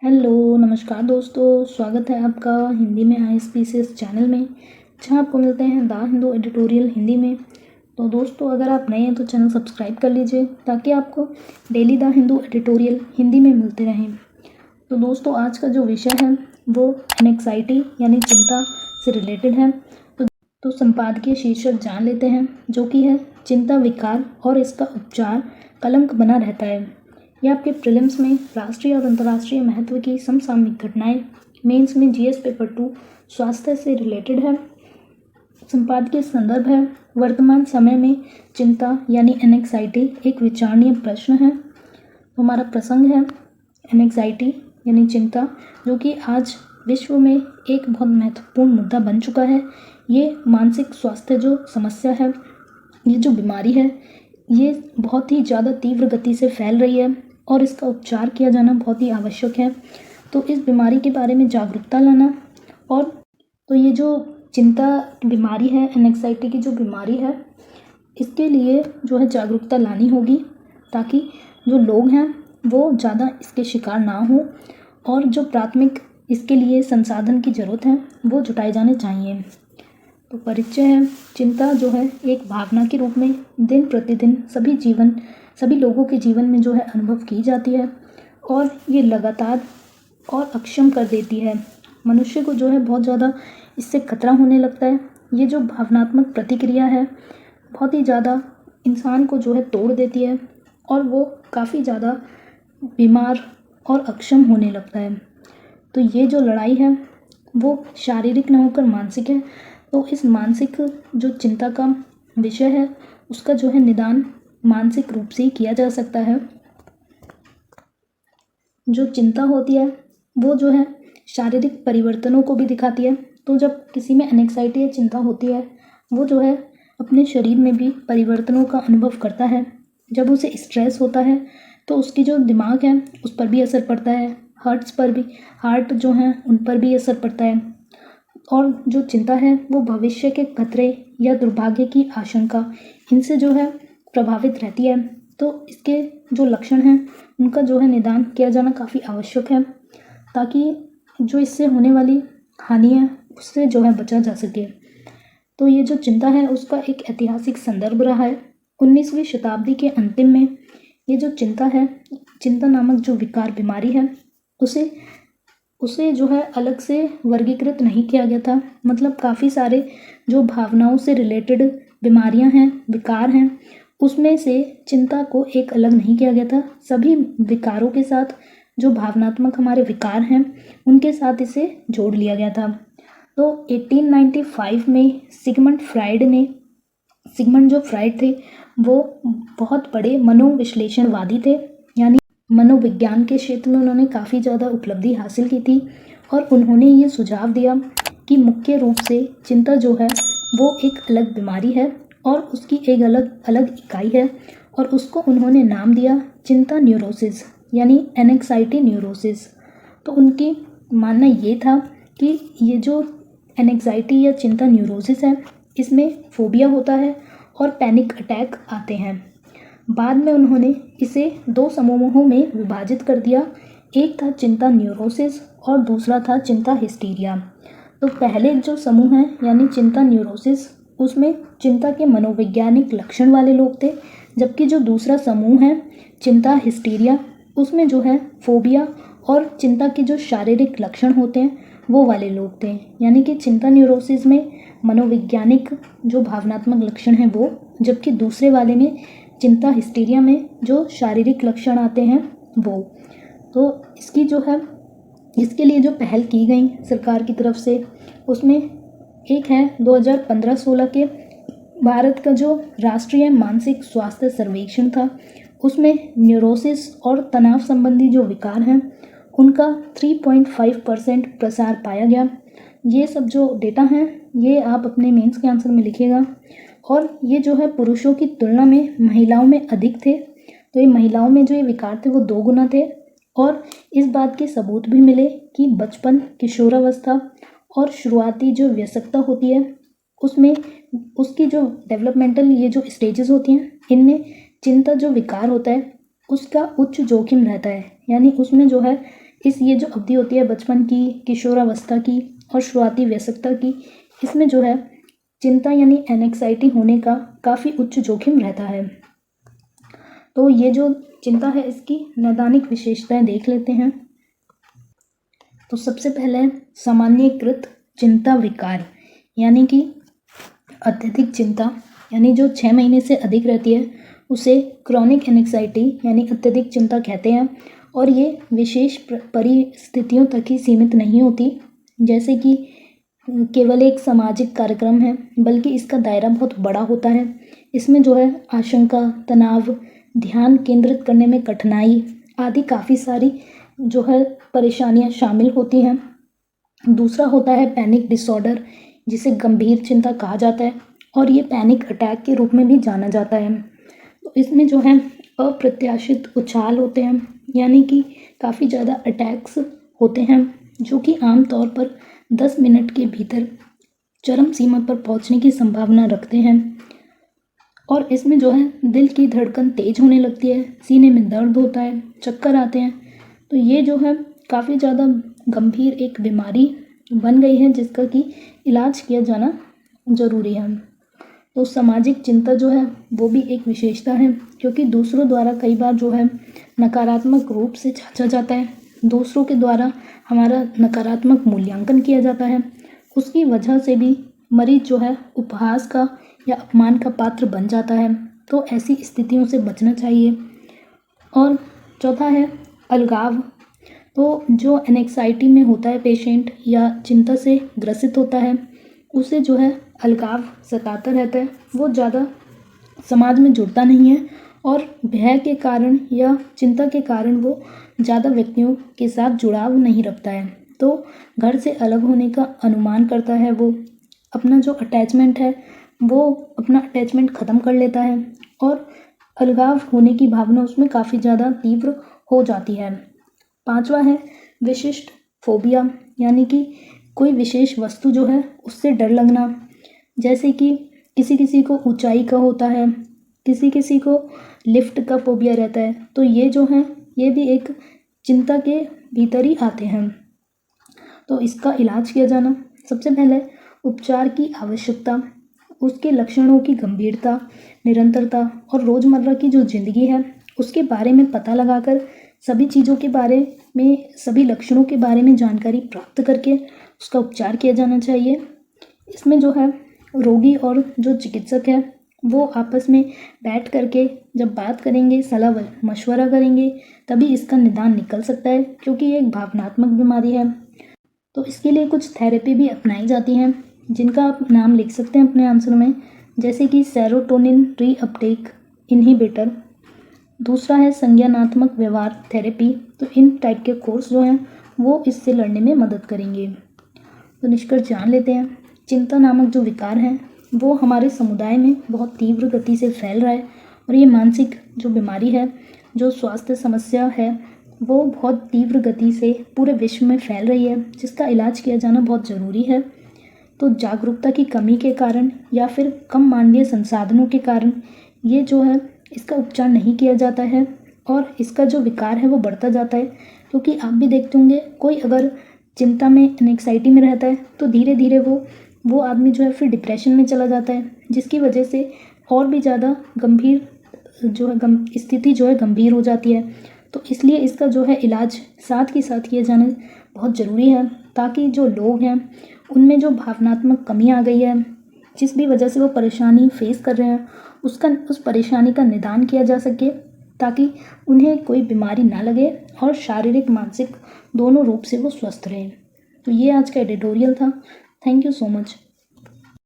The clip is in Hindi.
हेलो नमस्कार दोस्तों, स्वागत है आपका हिंदी में ISPCS चैनल में, जहां आपको मिलते हैं द हिंदू एडिटोरियल हिंदी में। तो दोस्तों, अगर आप नए हैं तो चैनल सब्सक्राइब कर लीजिए ताकि आपको daily the Hindu editorial Hindi में मिलते रहें। तो दोस्तों, आज का जो विषय है वो एनेक्साइटी यानी चिंता से रिलेटेड है। तो संपादकीय शीर्षक जान लेते हैं, जो कि है चिंता विकार और इसका उपचार कलंक बना रहता है। यह आपके प्रीलिम्स में राष्ट्रीय और अंतर्राष्ट्रीय महत्व की समसामयिक घटनाएं, मेंस में GS पेपर 2 स्वास्थ्य से रिलेटेड है। संपादकीय संदर्भ है वर्तमान समय में चिंता यानी एनेक्साइटी एक विचारणीय प्रश्न है। तो हमारा प्रसंग है एनेक्साइटी यानी चिंता, जो कि आज विश्व में एक बहुत महत्वपूर्ण मुद्दा बन चुका है। ये मानसिक स्वास्थ्य जो समस्या है, ये जो बीमारी है, ये बहुत ही ज़्यादा तीव्र गति से फैल रही है और इसका उपचार किया जाना बहुत ही आवश्यक है। तो इस बीमारी के बारे में जागरूकता लाना और तो ये जो चिंता बीमारी है, एनेक्साइटी की जो बीमारी है, इसके लिए जो है जागरूकता लानी होगी ताकि जो लोग हैं वो ज़्यादा इसके शिकार ना हो और जो प्राथमिक इसके लिए संसाधन की ज़रूरत है वो जुटाए जाने चाहिए। तो परिचय है, चिंता जो है एक भावना के रूप में दिन प्रतिदिन सभी लोगों के जीवन में जो है अनुभव की जाती है और ये लगातार और अक्षम कर देती है। मनुष्य को जो है बहुत ज़्यादा इससे खतरा होने लगता है। ये जो भावनात्मक प्रतिक्रिया है बहुत ही ज़्यादा इंसान को जो है तोड़ देती है और वो काफ़ी ज़्यादा बीमार और अक्षम होने लगता है। तो ये जो लड़ाई है वो शारीरिक न होकर मानसिक है। तो इस मानसिक जो चिंता का विषय है उसका जो है निदान मानसिक रूप से ही किया जा सकता है। जो चिंता होती है वो जो है शारीरिक परिवर्तनों को भी दिखाती है। तो जब किसी में एनेक्साइटी या चिंता होती है, वो जो है अपने शरीर में भी परिवर्तनों का अनुभव करता है। जब उसे स्ट्रेस होता है तो उसकी जो दिमाग है उस पर भी असर पड़ता है, हार्ट जो हैं उन पर भी असर पड़ता है। और जो चिंता है वो भविष्य के खतरे या दुर्भाग्य की आशंका, इनसे जो है प्रभावित रहती है। तो इसके जो लक्षण हैं उनका जो है निदान किया जाना काफ़ी आवश्यक है ताकि जो इससे होने वाली हानि है उससे जो है बचा जा सके। तो ये जो चिंता है उसका एक ऐतिहासिक संदर्भ रहा है। 19वीं शताब्दी के अंतिम में ये जो चिंता है, चिंता नामक जो विकार बीमारी है, उसे जो है अलग से वर्गीकृत नहीं किया गया था। मतलब काफ़ी सारे जो भावनाओं से रिलेटेड बीमारियां हैं, विकार हैं, उसमें से चिंता को एक अलग नहीं किया गया था। सभी विकारों के साथ जो भावनात्मक हमारे विकार हैं उनके साथ इसे जोड़ लिया गया था। तो 1895 में सिगमंड जो फ्राइड थे वो बहुत बड़े मनोविश्लेषणवादी थे, यानी मनोविज्ञान के क्षेत्र में उन्होंने काफ़ी ज़्यादा उपलब्धि हासिल की थी। और उन्होंने ये सुझाव दिया कि मुख्य रूप से चिंता जो है वो एक अलग बीमारी है और उसकी एक अलग इकाई है और उसको उन्होंने नाम दिया चिंता न्यूरोसिस यानी एनेक्साइटी न्यूरोसिस। तो उनकी मानना ये था कि ये जो एनेक्साइटी या चिंता न्यूरोसिस है इसमें फोबिया होता है और पैनिक अटैक आते हैं। बाद में उन्होंने इसे 2 समूहों में विभाजित कर दिया। एक था चिंता न्यूरोसिस और दूसरा था चिंता हिस्टीरिया। तो पहले जो समूह है यानी चिंता न्यूरोसिस, उसमें चिंता के मनोवैज्ञानिक लक्षण वाले लोग थे, जबकि जो दूसरा समूह है चिंता हिस्टीरिया, उसमें जो है फोबिया और चिंता के जो शारीरिक लक्षण होते हैं वो वाले लोग थे। यानी कि चिंता न्यूरोसिस में मनोवैज्ञानिक जो भावनात्मक लक्षण हैं वो, जबकि दूसरे वाले में चिंता हिस्टीरिया में जो शारीरिक लक्षण आते हैं वो। तो इसके लिए जो पहल की गई सरकार की तरफ से, उसमें एक है 2015-16 के भारत का जो राष्ट्रीय मानसिक स्वास्थ्य सर्वेक्षण था, उसमें न्यूरोसिस और तनाव संबंधी जो विकार हैं उनका 3.5% प्रसार पाया गया। ये सब जो डेटा हैं ये आप अपने मेंस के आंसर में लिखिएगा। और ये जो है पुरुषों की तुलना में महिलाओं में अधिक थे। तो ये महिलाओं में जो ये विकार थे वो 2 गुना थे। और इस बात के सबूत भी मिले कि बचपन, किशोरावस्था और शुरुआती जो वयस्कता होती है उसमें उसकी जो डेवलपमेंटल ये जो स्टेजेस होती हैं, इनमें चिंता जो विकार होता है उसका उच्च जोखिम रहता है। यानी उसमें जो है इस ये जो अवधि होती है बचपन की, किशोरावस्था की और शुरुआती वयस्कता की, इसमें जो है चिंता यानी एनेक्साइटी होने का काफ़ी उच्च जोखिम रहता है। तो ये जो चिंता है इसकी नैदानिक विशेषताएं देख लेते हैं। तो सबसे पहले सामान्यीकृत चिंता विकार, यानी कि अत्यधिक चिंता यानी जो 6 महीने से अधिक रहती है उसे क्रॉनिक एनेक्साइटी यानी अत्यधिक चिंता कहते हैं। और ये विशेष परिस्थितियों तक ही सीमित नहीं होती, जैसे कि केवल एक सामाजिक कार्यक्रम है, बल्कि इसका दायरा बहुत बड़ा होता है। इसमें जो है आशंका, तनाव, ध्यान केंद्रित करने में कठिनाई आदि काफ़ी सारी जो है परेशानियां शामिल होती हैं। दूसरा होता है पैनिक डिसऑर्डर, जिसे गंभीर चिंता कहा जाता है और ये पैनिक अटैक के रूप में भी जाना जाता है। तो इसमें जो है अप्रत्याशित उछाल होते हैं, यानी कि काफ़ी ज़्यादा अटैक्स होते हैं जो कि आमतौर पर 10 मिनट के भीतर चरम सीमा पर पहुंचने की संभावना रखते हैं। और इसमें जो है दिल की धड़कन तेज होने लगती है, सीने में दर्द होता है, चक्कर आते हैं। तो ये जो है काफ़ी ज़्यादा गंभीर एक बीमारी बन गई है जिसका कि इलाज किया जाना ज़रूरी है। तो सामाजिक चिंता जो है वो भी एक विशेषता है, क्योंकि दूसरों द्वारा कई बार जो है नकारात्मक रूप से जांचा जाता है, दूसरों के द्वारा हमारा नकारात्मक मूल्यांकन किया जाता है। उसकी वजह से भी मरीज जो है उपहास का या अपमान का पात्र बन जाता है। तो ऐसी स्थितियों से बचना चाहिए। और चौथा है अलगाव। तो जो एनेक्साइटी में होता है पेशेंट या चिंता से ग्रसित होता है, उसे जो है अलगाव सताता रहता है, वो ज़्यादा समाज में जुड़ता नहीं है और भय के कारण या चिंता के कारण वो ज़्यादा व्यक्तियों के साथ जुड़ाव नहीं रखता है। तो घर से अलग होने का अनुमान करता है, वो अपना जो अटैचमेंट है वो अपना अटैचमेंट ख़त्म कर लेता है और अलगाव होने की भावना उसमें काफ़ी ज़्यादा तीव्र हो जाती है। पांचवा है विशिष्ट फोबिया, यानी कि कोई विशेष वस्तु जो है उससे डर लगना, जैसे कि किसी किसी को ऊंचाई का होता है, किसी किसी को लिफ्ट का फोबिया रहता है। तो ये जो है ये भी एक चिंता के भीतर ही आते हैं। तो इसका इलाज किया जाना, सबसे पहले उपचार की आवश्यकता, उसके लक्षणों की गंभीरता, निरंतरता और रोज़मर्रा की जो ज़िंदगी है उसके बारे में पता लगाकर सभी चीज़ों के बारे में, सभी लक्षणों के बारे में जानकारी प्राप्त करके उसका उपचार किया जाना चाहिए। इसमें जो है रोगी और जो चिकित्सक है वो आपस में बैठ करके जब बात करेंगे, सलाह मशवरा करेंगे, तभी इसका निदान निकल सकता है, क्योंकि ये एक भावनात्मक बीमारी है। तो इसके लिए कुछ थेरेपी भी अपनाई जाती हैं, जिनका आप नाम लिख सकते हैं अपने आंसर में, जैसे कि सेरोटोनिन रीअपटेक इनहिबिटर। दूसरा है संज्ञानात्मक व्यवहार थेरेपी। तो इन टाइप के कोर्स जो हैं वो इससे लड़ने में मदद करेंगे। तो निष्कर्ष जान लेते हैं, चिंता नामक जो विकार है वो हमारे समुदाय में बहुत तीव्र गति से फैल रहा है और ये मानसिक जो बीमारी है, जो स्वास्थ्य समस्या है, वो बहुत तीव्र गति से पूरे विश्व में फैल रही है, जिसका इलाज किया जाना बहुत ज़रूरी है। तो जागरूकता की कमी के कारण या फिर कम मानवीय संसाधनों के कारण ये जो है इसका उपचार नहीं किया जाता है और इसका जो विकार है वो बढ़ता जाता है। क्योंकि आप भी देखते होंगे, कोई अगर चिंता में, एनेक्साइटी में रहता है तो धीरे धीरे वो आदमी जो है फिर डिप्रेशन में चला जाता है, जिसकी वजह से और भी ज़्यादा गंभीर जो है स्थिति जो है गंभीर हो जाती है। तो इसलिए इसका जो है इलाज साथ ही साथ किया जाना बहुत ज़रूरी है, ताकि जो लोग हैं उनमें जो भावनात्मक कमी आ गई है, जिस भी वजह से वो परेशानी फेस कर रहे हैं, उस परेशानी का निदान किया जा सके, ताकि उन्हें कोई बीमारी ना लगे और शारीरिक मानसिक दोनों रूप से वो स्वस्थ रहें। तो ये आज का एडिटोरियल था। Thank you so much.